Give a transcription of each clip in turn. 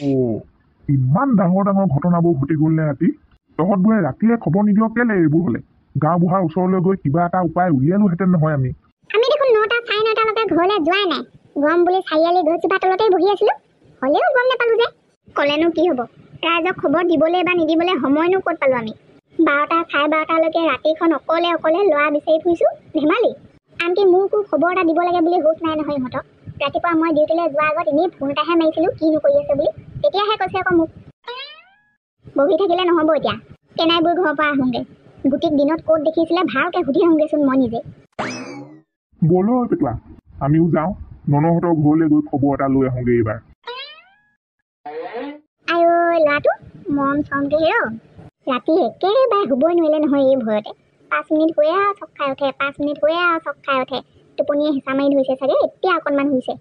অ' ইমান ডাঙৰ ডাঙৰ ঘটনাবোৰ ঘটি গ'ল নে ৰাতি? তহঁতবোৰে ৰাতিয়ে খবৰ নিদিয় কেলে এইবোৰ হ'লে? গাঁওবুঢ়াৰ ওচৰলৈ গৈ কিবা এটা উপায় উলিয়ালোহেঁতেন নহয় আমি। আমি দেখোন 9টা 9:30লৈকে ঘৰলৈ যোৱাই নাই। গৰম বুলি চাৰিআলি গছজোপা তলতেই বহি আছিলো। হ'লেও গম নাপালো যে। ক'লেনো কি হ'ব? ৰাইজক খবৰ দিবলৈ বা নিদিবলৈ সময়নো ক'ত পালো আমি? 12টা 12:30লৈকে ৰাতিখন অকলে অকলে ল'ৰা বিচাৰি ফুৰিছো। ধেমালি। আনকি মোকো খবৰ এটা দিব লাগে বুলি হোচ নাই নহয় ইহঁতক। ৰাতিপুৱা মই ডিউটিলৈ যোৱাৰ আগত এনেই ফোন এটাহে মাৰিছিলো কিনো কৰি আছে বুলি। তেতিয়াহে কৈছে আকৌ মোক। বহি থাকিলে নহ'ব এতিয়া। কেনাইবোৰ ঘৰৰ পৰা আহোঁগৈ। গোটেই দিনত ক'ত দেখিছিলে ভালকৈ সুধি আহোঁগৈচোন মই নিজে। ব'লক পেটুৱা, আমিও যাওঁ। ননহঁতৰ ঘৰলৈ গৈ খবৰ এটা লৈ আহোঁগৈ এইবাৰ। আই ঐ ল'ৰাটো মৰম চৰমকৈ হেৰ। ৰাতি একেবাৰে শুবই নোৱাৰিলে নহয় এই ভয়তে। 5 মিনিট শুৱে আৰু চক খাই উঠে, 5 মিনিট শুৱে আৰু চক খাই উঠে। টোপনিয়ে হেঁচা মাৰি ধৰিছে চাগে, এতিয়া অকণমান হৈছে।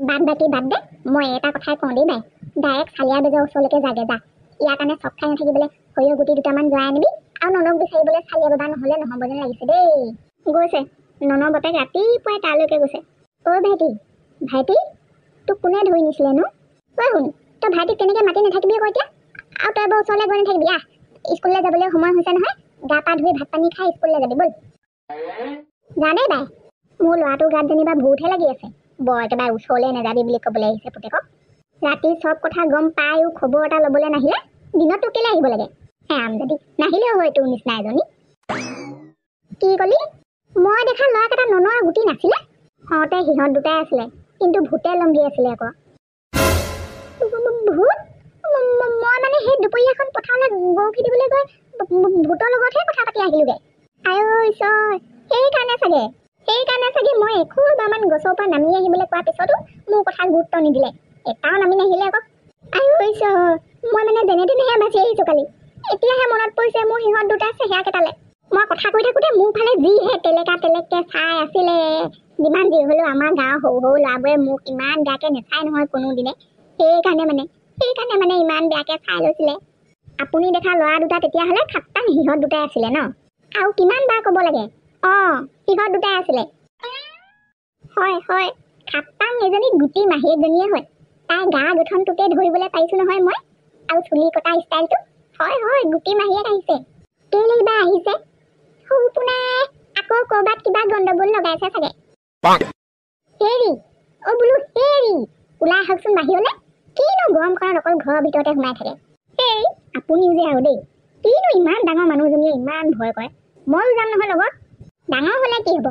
বাদ বাকী বাদ দে, মই এটা কথাই কওঁ দেই বাই। ডাইৰেক্ট চালিয়া বেজৰ ওচৰলৈকে যাগে যা। ইয়াৰ কাৰণে চক খাই নাথাকিবলৈ সৰিয়হ গুটি দুটামান জৰাই আনিবি আৰু ননক বিচাৰিবলৈ চালিয়া বাবা নহ'লে নহ'ব যেন লাগিছে দেই। গৈছে ননৰ বাপেক ৰাতিপুৱাই তালৈকে গৈছে। অ' ভাইটি তোক কোনে ধৰি নিছিলে নো? ঐ শুন, তই ভাইটিক তেনেকৈ মাতি নাথাকিবি আকৌ এতিয়া। আৰু তই বৰ ওচৰলৈ গৈ নাথাকিবি আহ। স্কুললৈ যাবলৈ সময় হৈছে নহয়। গা পা ধুই ভাত পানী খাই স্কুললৈ যাবি ব'ল। যা দেই বাই। মোৰ ল'ৰাটোৰ গাত যেনিবা ভূতহে লাগি আছে। বৰ একেবাৰে ওচৰলৈ নাযাবি বুলি ক'বলৈ আহিছে পুতেকক। ৰাতি চব কথা গম পায়ো খবৰ এটা ল'বলৈ নাহিলে দিনততো কেলৈ আহিব লাগে? যদি নাহিলেও হয় তোৰ নিচিনা এজনী। কি ক'লি? মই দেখা ল'ৰাকেইটা ননৰ গুটি নাছিলে। হওঁতে সিহঁত দুটাই আছিলে, কিন্তু ভূতে লম্ভি আছিলে আকৌ। ভূত? মই মানে সেই দুপৰীয়াখন পথাৰলৈ গৰু খেদিবলৈ গৈ ভূতৰ লগতহে কথা পাতি আহিলোগৈ। আই ঐ ঈশ্বৰ, সেইকাৰণে চাগে মই এশবাৰমান গছৰ পৰা নামি আহিবলৈ কোৱাৰ পিছতো মোৰ কথাত গুৰুত্ব নিদিলে। এটাও নামি নাহিলে আকৌ। আই ঐ ঈশ্বৰ, মই মানে যেনে তেনেহে বাচি আহিছোঁ কালি। এতিয়াহে মনত পৰিছে মোৰ সিহঁত দুটা চেহেৰা কেইটালে। মই কথা কৈ থাকোঁতে মোৰ ফালে যিহে তেলেককৈ চাই আছিলে। যিমান যি হ'লেও আমাৰ গাঁৱৰ সৰু সৰু ল'ৰাবোৰে মোক ইমান বেয়াকৈ নেচাই নহয় কোনোদিনে। সেইকাৰণে মানে ইমান বেয়াকৈ চাই লৈছিলে। আপুনি দেখা ল'ৰা দুটা তেতিয়াহ'লে খাটাং সিহঁত দুটাই আছিলে ন? আৰু কিমান বাৰ ক'ব লাগে? সিহঁত দুটাই আছিলে। হয় খাটাং এজনী গুটি মাহীয়েকজনীয়ে হয়। তাই গা গঠনটোকে ধৰিবলৈ পাৰিছোঁ নহয় মই। আৰু চুলি কটা ষ্টাইলটো। হয় গুটি মাহীয়েক আহিছে। কেলেই বা আহিছে? সৌপোনাই আকৌ ক'ৰবাত কিবা গণ্ডগোল লগাইছে চাগে। হেৰি ওলাই আহকচোন বাহিৰলৈ। কিনো গৰমখনত অকল ঘৰৰ ভিতৰতে সোমাই থাকে। আপুনিও যে আৰু দেই, কিনো ইমান ডাঙৰ মানুহজনীয়ে ইমান ভয় কৰে। ময়ো যাম নহয় লগত। ডাঙৰ হ'লে কি হ'ব?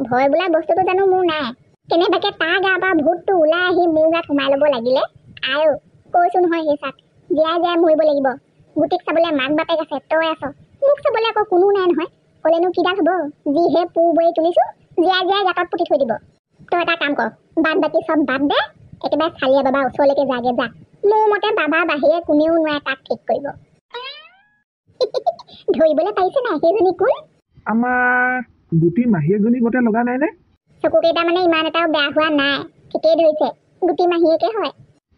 ভয় বোলা বস্তুটো জানো মোৰ নাই? কেনেবাকৈ তাৰ গাৰ পৰা ভূতটো ওলাই আহি মোৰ গাত সোমাই ল'ব লাগিলে আয়ো কৈছোঁ নহয় সেই চাক জীয়াই মৰিব লাগিব। গুটিক চাবলৈ মাক বাপেক আছে, তই আছ। মোক চাবলৈ আকৌ কোনো নাই নহয়। ক'লেনো কিডাল হ'ব? যিহে পু বৰি তুলিছোঁ, জীয়াই গাঁতত পুতি থৈ দিব। তই এটা কাম কৰ, বাদ বাকী চব বাদ দে, একেবাৰে চালিয়া বাবা ওচৰলৈকে যাগে যা। মোৰ মতে বাবাৰ বাহিৰে কোনেও নোৱাৰে তাক ঠিক কৰিব। ধৰিবলৈ পাৰিছে নাই সেইজনী কোন? আমাৰ গুটি মাহীয়েকজনী গতে লগা নাই নে? চকুকেইটা মানে ইমান এটাও বেয়া হোৱা নাই। ঠিকেই ধৰিছে, গুটি মাহীয়েকে হয়।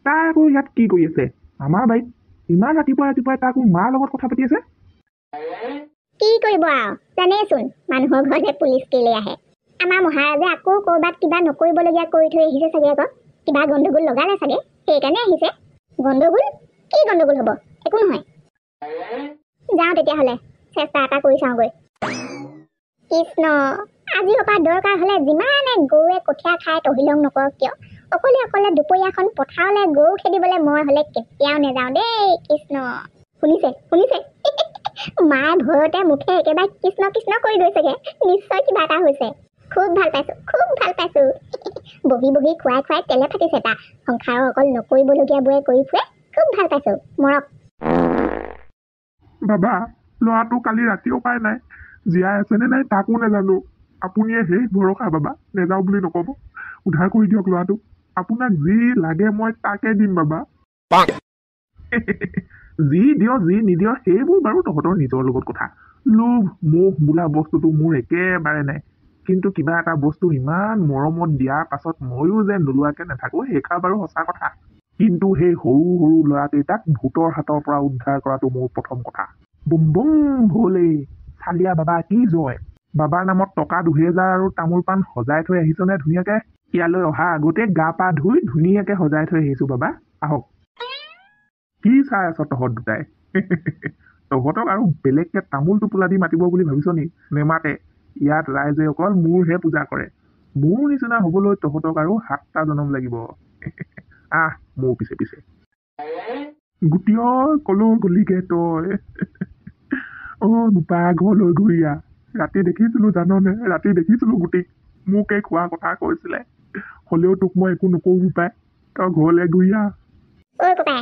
তাই আকৌ ইয়াত কি কৰি আছে? আমাৰ বাৰীত ইমান ৰাতিপুৱাই তাই আকৌ মাৰ লগত কথা পাতি আছে। কি কৰিব আৰু জানেইচোন মানুহৰ ঘৰতে পুলিচ কেলে আহে। আমাৰ মহাৰাজে আকৌ ক'ৰবাত কিবা নকৰিবলগীয়া কৰি থৈ আহিছে চাগে আকৌ। কিবা গণ্ডগোল লগালে চাগে, সেইকাৰণে আহিছে। গণ্ডগোল? কি গণ্ডগোল হ'ব? একো নহয়। যাওঁ তেতিয়াহ'লে, চেষ্টা এটা কৰি চাওঁগৈ। কৃষ্ণ, আজিৰ পৰা দৰকাৰ হ'লে যিমানে গৰুৱে কঠীয়া খাই তহিলং নকৰক কিয়, অকলে দুপৰীয়াখন পথাৰলৈ গৰু খেদিবলৈ মই হ'লে কেতিয়াও নাযাওঁ দেই। কৃষ্ণ। শুনিছে? মায়ে ভয়তে মুখে একেবাৰে কৃষ্ণ কৰি গৈছেগে। নিশ্চয় কিবা এটা হৈছে। খুব ভাল পাইছোঁ। বহি খুৱাই তেলে ফাটিছে তাৰ। সংসাৰৰ অকল নকৰিবলগীয়াবোৰে কৰি ফুৰে। খুব ভাল পাইছোঁ। মৰক। বাবা, ল'ৰাটো কালি ৰাতিও পাই নাই। জীয়াই আছেনে নাই তাকো নাজানো। আপুনিয়ে সেই ভৰসা বাবা, নেযাওঁ বুলি নক'ব। উদ্ধাৰ কৰি দিয়ক ল'ৰাটোক। আপোনাক যি লাগে মই তাকে দিম বাবা। যি দিয় যি নিদিয় সেইবোৰ বাৰু তহঁতৰ নিজৰ লগত কথা। লোভ মোহ বোলা বস্তুটো মোৰ একেবাৰে নাই। কিন্তু কিবা এটা বস্তু ইমান মৰমত দিয়াৰ পাছত ময়ো যে নোলোৱাকে নাথাকো সেইষাৰ বাৰু সঁচা কথা। কিন্তু সেই সৰু ল'ৰাকেইটাক ভূতৰ হাতৰ পৰা উদ্ধাৰ কৰাটো মোৰ প্ৰথম কথা। বুম বুম ভোলে, চালিয়া বাবা কি জয়। বাবাৰ নামত টকা 2000 আৰু তামোল পাণ সজাই থৈ আহিছনে ধুনীয়াকে? ইয়ালৈ অহা আগতে গা পা ধুই ধুনীয়াকে সজাই থৈ আহিছো বাবা। আহক কি চাই আছ তহঁত দুটাই তহঁতক আৰু বেলেগকে তামোল টোপোলা দি মাতিব বুলি ভাবিছ নি নেমাতে ইয়াত ৰাইজে অকল মোৰহে পূজা কৰে মোৰ নিচিনা হবলৈ তহঁতক আৰু 7টা জনম লাগিব আহ মোৰ পিছে পিছে গোটিয় কলৈ গলিগে তই বোপা ঘৰলৈ ঘূৰি আহ ৰাতি দেখিছিলো জাননে ৰাতি দেখিছিলো গোটেই মোক এই খোৱা কথা কৈছিলে হ'লেও তোক মই একো নকওঁ বোপাই তই ঘৰলৈ ঘূৰি আহ ককাই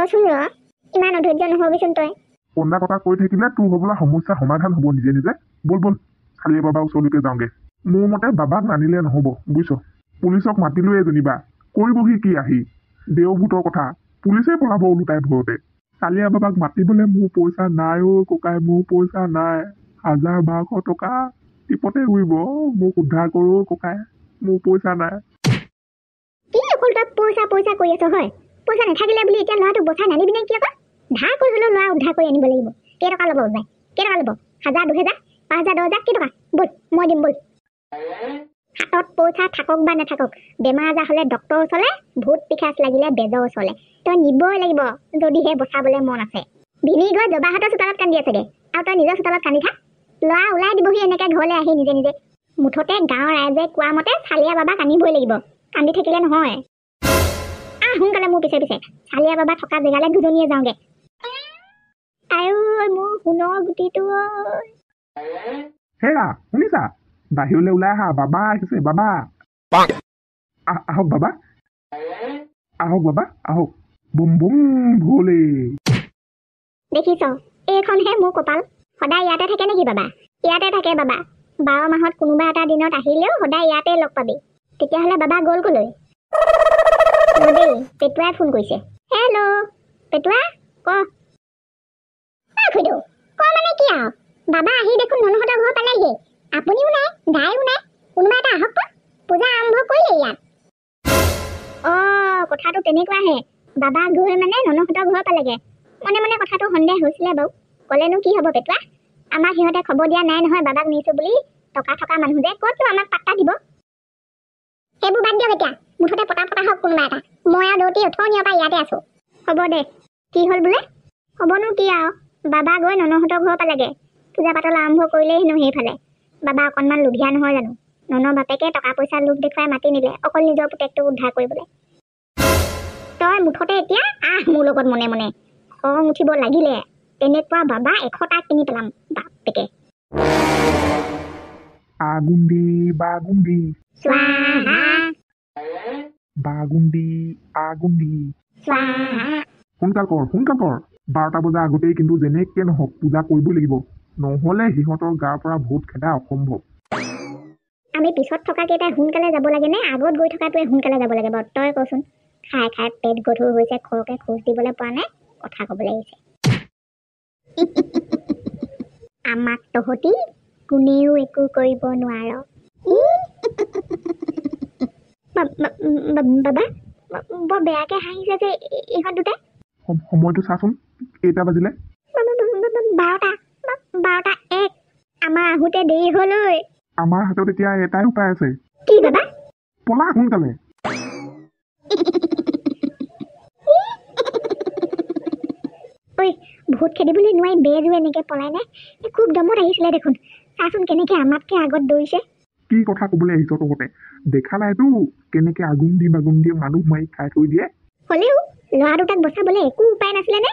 ৰচোন ৰ ইমান অধৈৰ্য নহবিচোন তই কন্দা কথা কৈ থাকিলে তোৰ হ'বলা সমস্যা সমাধান হ'ব নিজে নিজে বল বল চালিয়া বাবা ওচৰলৈকে যাওঁগে মোৰ মতে বাবাক নানিলে নহ'ব বুজিছ পুলিচক মাতিলোৱে যেনিবা কৰিবহি কি আহি দেওভূতৰ কথা পুলিচে পলাব ওলোটাই ভয়তে চালিয়া বাবাক মাতিবলৈ মোৰ পইচা নাই ককাই মোৰ পইচা নাই 1000-1200 টকা টিপতে উৰিব মোক উদ্ধাৰ কৰো ককাই মোৰ পইচা নাই কি অকল তই পইচা পইচা কৰি আছ হয় পইচা নাথাকিলে বুলি এতিয়া ল'ৰাটোক বচাই নানিবি নে কি আকৌ ধাৰ কৰি হ'লেও ল'ৰা উদ্ধাৰ কৰি আনিব লাগিব কেইটকা ল'ব বাই কেইটকা ল'ব 1000 2000 5000 10000 কেইটকা বল মই দিম বল হাতত পইচা থাকক বা নাথাকক বেমাৰ আজাৰ হ'লে ডক্টৰ ওচৰলে ভূত পিশাচ লাগিলে বেজৰ ওচৰলে তই নিবই লাগিব যদিহে বচাবলৈ মন আছে ভিনি গৈ জবাহঁতৰ চোতালত কান্দি আছেগে আৰু তই নিজৰ চোতালত কান্দি থাক ল'ৰা ওলাই দিবহি এনেকৈ ঘৰলৈ আহি নিজে নিজে মুঠতে গাঁৱৰ ৰাইজে কোৱা মতে চালিয়া বাবাক আনিবই লাগিব কান্দি থাকিলে নহয় সোনকালে মোৰ পিছে পিছে চালিয়া বাবা থকা জেগালৈ দুজনীয়ে যাওঁগে আৰু মোৰ সোণৰ গুটিটো হেৰা শুনিছা বাহিৰলৈ ওলাই আহা বাবা আহিছে বাবা আহক বাবা আহক বাবা আহক বুম বুম ভোলে দেখিছ এইখনহে মোৰ কপাল সদায় ইয়াতে থাকে নেকি বাবা ইয়াতে থাকে বাবা 12 মাহত কোনোবা এটা দিনত আহিলেও সদায় ইয়াতে লগ পাবি তেতিয়াহ'লে বাবা গ'ল কলৈ দেই পেটুৱাই ফোন কৰিছে হেল্ল' পেটুৱা ক খুইদেউ ক মানে কি আৰু বাবা আহি দেখোন ননহঁতৰ ঘৰ পালেহি আপুনিও নাই দাইও নাই কোনোবা এটা আহক পূজা আৰম্ভ কৰিলে ইয়াত কথাটো তেনেকুৱাহে বাবা গৈ মানে ননহঁতৰ ঘৰ পালেগে মনে মনে কথাটো সন্দেহ হৈছিলে বাৰু ক'লেনো কি হ'ব পেটুৱা আমাক সিহঁতে খবৰ দিয়া নাই নহয় বাবাক নিছো বুলি টকা থকা মানুহ যে ক'তনো আমাক পাত্তা দিব সেইবোৰ বাদ দিয়ক এতিয়া মুঠতে পতা হওক কোনোবা এটা মই আৰু দৌতি অথনিৰ পৰা ইয়াতে আছো হ'ব দে কি হ'ল বোলে হ'বনো কি আৰু বাবা গৈ ননহঁতৰ ঘৰ পালেগে পূজা পাতল আৰম্ভ কৰিলেই হেনো সেইফালে বাবা অকণমান লোভীয়া নহয় জানো ননৰ বাপেকে টকা পইচা লোভ দেখুৱাই মাতি নিলে অকল নিজৰ পুতেকটোক উদ্ধাৰ কৰিবলৈ তই মুঠতে এতিয়া মোৰ লগত মনে মনে খং উঠিব লাগিলে তেনেকুৱা বাবা 100টা কিনি পেলাম বাপেকে আগুন্দি বাগুন্দি স্বাহা বাগুন্দি আগুন্দি স্বাহা সোনকাল কৰ 12টা বজাৰ আগতেই কিন্তু যেনেকৈ নহওক পূজা কৰিবই লাগিব নহ'লে সিহঁতৰ গাৰ পৰা ভূত খেদা অসম্ভৱ আমি পিছত থকা কেইটাই সোনকালে যাব লাগে নে আগত গৈ থকাটোৱে সোনকালে যাব লাগে বাৰু তই কচোন খাই খাই পেট গধুৰ হৈছে খৰকে খোজ দিবলৈ পোৱা নাই কথা ক'বলৈ আহিছে আমাক তহঁতি কোনেও একো কৰিব নোৱাৰ বাবা বৰ বেয়াকে হাঁহিছে যে ইহঁত দুটাই সময়টো চাচোন কেইটা বাজিলে 12টা 1 আমাৰ আহোঁতে দেৰি হ'ল ঐ আমাৰ হাতত এতিয়া এটাই উপায় আছে কি বাবা পলা সোনকালে ঐ ভূত খেদিবলৈ নোৱাৰি বেজো এনেকে পলাই নে খুব দমত আহিছিলে দেখোন চাচোন কেনেকে আমাতকে আগত দৌৰিছে কি কথা ক'বলৈ আহিছ তহঁতে দেখা নাইতো কেনেকে আগুন্দি বাগুন্দি মানুহ মাৰি খাই থৈ দিয়ে হ'লেও ল'ৰা দুটাক বচাবলৈ একো উপায় নাছিলে নে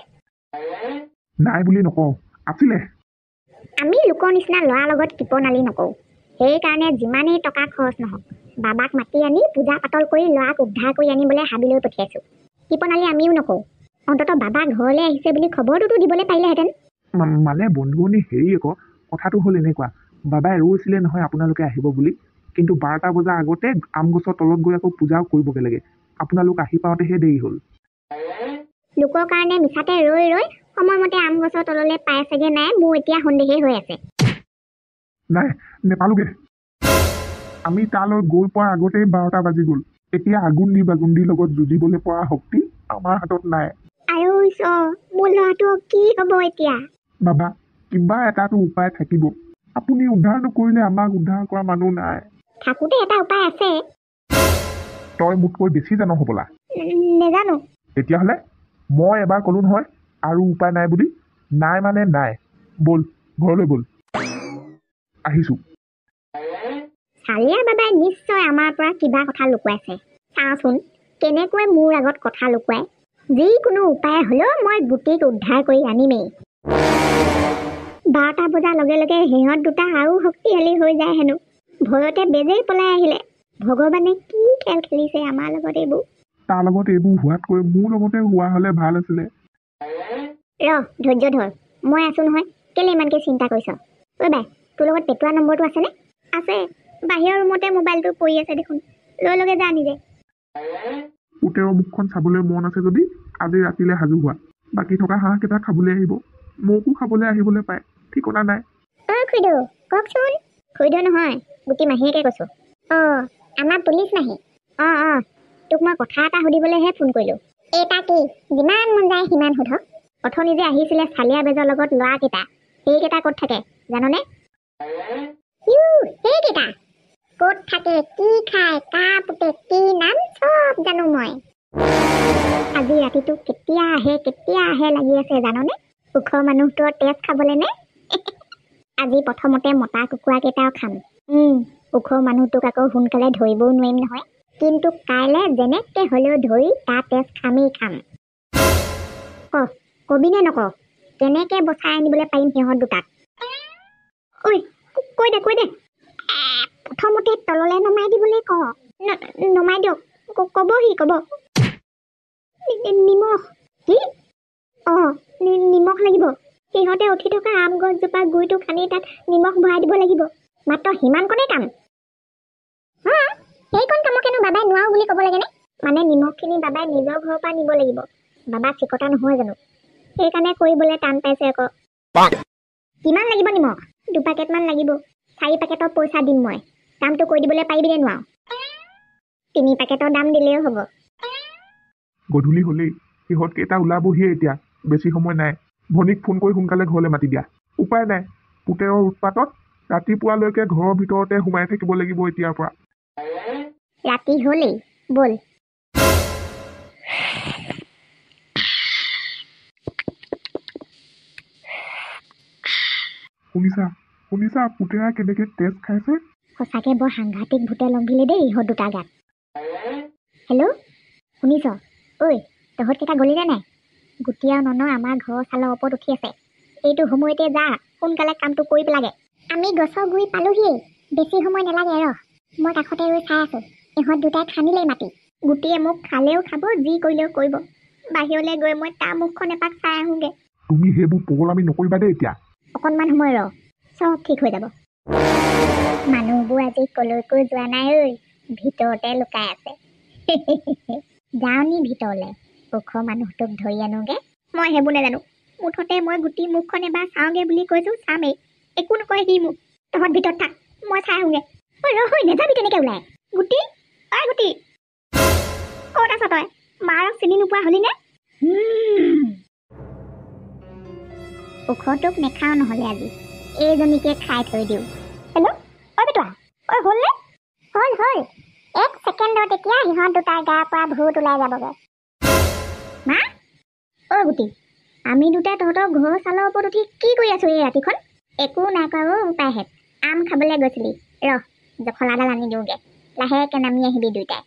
নাই বুলি নকওঁ আছিলে আমি লোকৰ নিচিনা ল'ৰাৰ লগত টিপনালি নকৰোঁ সেইকাৰণে যিমানেই টকা খৰচ নহওক বাবাক মাতি আনি পূজা পাতল কৰি ল'ৰাক উদ্ধাৰ কৰি আনিবলৈ হাবিলৈ পঠিয়াইছোঁ টিপনালি আমিও নকৰোঁ অন্ততঃ বাবা ঘৰলৈ আহিছে বুলি খবৰটোতো দিবলৈ পাৰিলেহেঁতেন মানে বন্ধুৱনী হেৰি আকৌ কথাটো হ'ল এনেকুৱা বাবাই ৰৈছিলে নহয় আপোনালোকে আহিব বুলি কিন্তু 12টা বজাৰ আগতে আম গছৰ তলত গৈ আকৌ পূজাও কৰিবগৈ লাগে আপোনালোক আহি পাওঁতেহে দেৰি হ'ল লোকৰ কাৰণে মিছাতে ৰৈ সময়মতে আম গছৰ তললৈ পাইছেগে নাই মোৰ এতিয়া সন্দেহেই হৈ আছে নাই নেপালোগে আমি তালৈ গৈ পোৱাৰ আগতেই 12টা বাজি গ'ল এতিয়া আগুন্দি বাগুন্দিৰ লগত যুঁজিবলৈ পৰা শক্তি আমাৰ হাতত নাই মোৰ ল'ৰাটো কি হ'ব এতিয়া বাবা কিবা এটাতো উপায় থাকিব আপুনি উদ্ধাৰ নকৰিলে আমাক উদ্ধাৰ কৰা মানুহ নাই থাকোঁতে এটা উপায় আছে তই মোতকৈ বেছি জানো হ'বলা নেজানো তেতিয়াহ'লে মই এবাৰ ক'লো নহয় আৰু উপায় নাই বুলি, নাই মানে নাই। ব'ল ঘৰলৈ ব'ল, আহিছোঁ। চালিয়া বাবাই নিশ্চয় আমাৰ পৰা কিবা কথা লুকুৱাইছে। চাওঁচোন কেনেকৈ মোৰ আগত কথা লুকুৱাই। যিকোনো উপায় হ'লেও মই গুটিক উদ্ধাৰ কৰি আনিমেই। 12টা বজাৰ লগে লগে সিহঁত দুটা আৰু শক্তিশালী হৈ যায় হেনো। ভয়তে বেজেই পলাই আহিলে। ভগৱানে কি খেল খেলিছে আমাৰ লগত এইবোৰ। তাৰ লগত এইবোৰ হোৱাতকৈ মোৰ লগতে হোৱা হ'লে ভাল আছিলে। ধৈৰ্য ধৰ, মই আছো নহয়। কেলে ইমানকে চিন্তা কৰিছ? ঐ বাই, তোৰ লগত পেটুৱা নম্বৰটো আছেনে? আছে। বাহিৰৰ ৰুমতে মোবাইলটো পৰি আছে দেখোন, লৈ লগে যা নিজে। পুতেৰৰ মুখখন চাবলৈ মন আছে যদি আজি ৰাতিলৈ সাজু হোৱা। বাকী থকা হাঁহকেইটা খাবলৈ আহিব, মোকো খাবলৈ আহিবলৈ পায়, ঠিকনা নাই। খুইদেউ কওকচোন। খুইদেউ নহয়, গুটি মাহীয়েকে কৈছো। আমাৰ পুলিচ মাহী। তোক মই কথা এটা সুধিবলৈহে ফোন কৰিলো। এটা কি? যিমান মন যায় সিমান সোধ। অথনি যে আহিছিলে চালিয়া বেজৰ লগত ল'ৰাকেইটা, সেইকেইটা ক'ত থাকে জাননে? সেইকেইটা ক'ত থাকে, কি খায়, কাৰ পুতেক, কি নাম, চব জানো মই। আজি ৰাতিটো কেতিয়া আহে লাগি আছে জাননে? ওখ মানুহটোৰ তেজ খাবলৈ নে? আজি প্ৰথমতে মতা কুকুৰা কেইটাও খাম। ওখ মানুহটোক আকৌ সোনকালে ধৰিবও নোৱাৰিম নহয়। কিন্তু কাইলৈ যেনেকে হ'লেও ধৰি তাৰ তেজ খামেই খাম। কবিনে নক? কেনেকে বচাই আনিবলৈ পাৰিম সিহঁত দুটাক? কৈ দে প্ৰথমতে তললৈ নমাই দিবলৈ ক। নমাই দিয়ক। ক'ব নিমখ। কি? নিমখ লাগিব। সিহঁতে উঠি থকা আম গছজোপা গুৰিটো খান্দি তাত নিমখ ভৰাই দিব লাগিব। মাত্ৰ সিমানকণেই কাম। সেইকণ কামকেনো বাবাই নোৱাৰো বুলি ক'ব লাগেনে? মানে নিমখখিনি বাবাই নিজৰ ঘৰৰ পৰা নিব লাগিব। বাবা চিকতা নহয় জানো, সেইকাৰণে কৰিবলৈ টান পাইছে আকৌ। কিমান লাগিব নিমখ? 2 পেকেটমান লাগিব। 4 পেকেটৰ পইচা দিম মই। দামটো কৈ দিবলৈ পাৰিবিনে নোৱাৰো? 3 পেকেটৰ দাম দিলেও হ'ব। গধূলি হ'লেই, সিহঁতকেইটা ওলাবহিয়ে এতিয়া, বেছি সময় নাই। ভনীক ফোন কৰি সোনকালে ঘৰলৈ মাতি দিয়া। উপায় নাই, পুতেৰৰ উৎপাতত ৰাতিপুৱালৈকে ঘৰৰ ভিতৰতে সোমাই থাকিব লাগিব এতিয়াৰ পৰা। ৰাতি হ'লেই, ব'ল। শুনিছা পুতেৰা কেনেকে তেজ খাইছে? সঁচাকে বৰ সাংঘাতিক ভূতে লম্ভিলে দেই ইহঁত দুটা গাত। হেল্ল', শুনিছ? ঐ, তহঁতকেইটা গলিনে নাই? গুটি আৰু নন আমাৰ ঘৰৰ চালৰ ওপৰত উঠি আছে। এইটো সময়তে যা, সোনকালে কামটো কৰি পেলাগে। আমি গছৰ গুৰি পালোহিয়েই, বেছি সময় নালাগে। মই কাষতে ৰৈ চাই আছো। ইহঁত দুটাই খানিলেই মাটি। গুটিয়ে মোক খালেও খাব, যি কৰিলেও কৰিব। বাহিৰলৈ গৈ মই তাৰ মুখখন এপাক চাই আহোঁগে। তুমি সেইবোৰ পগলামি নকৰিবা দেই এতিয়া। অকণমান সময় চব ঠিক হৈ যাব। মানুহবোৰ আজি কলৈকো যোৱা নাই ঐ, ভিতৰতে লুকাই আছে। যাওঁ নি ভিতৰলে, ওখ মানুহটোক ধৰি আনোগে। মই সেইবোৰ নাজানো। মুঠতে মই গুটি মুখখন এবাৰ চাওঁগে বুলি কৈছো, চামেই। একো নকয় সি মোক। তহঁত ভিতৰত থাক, মই চাই আহোঁগে। নেযাবি তেনেকে ওলাই। গুটি, গুটি, ক'ত আছ তই? মাৰক চিনি নোপোৱা হলি নে? ওখটোক নেখাওঁ নহ'লে আজি, এইজনীকে খাই থৈ দিওঁ। হেল্ল', বেটুৱা, হ'ল নে? হ'ল। 1 ছেকেণ্ডত এতিয়া সিহঁত দুটাৰ গাৰ পৰা ভূত ওলাই যাবগে। মা, গুটি, আমি দুটাই তহঁতৰ ঘৰৰ চালৰ ওপৰত উঠি কি কৰি আছো এই ৰাতিখন? একো নাই কৰা উপায়হেঁত। আম খাবলৈ গৈছিলি। জখলাডাল আনি দিওঁগে, লাহেকে নামি আহিবি দুইটাই।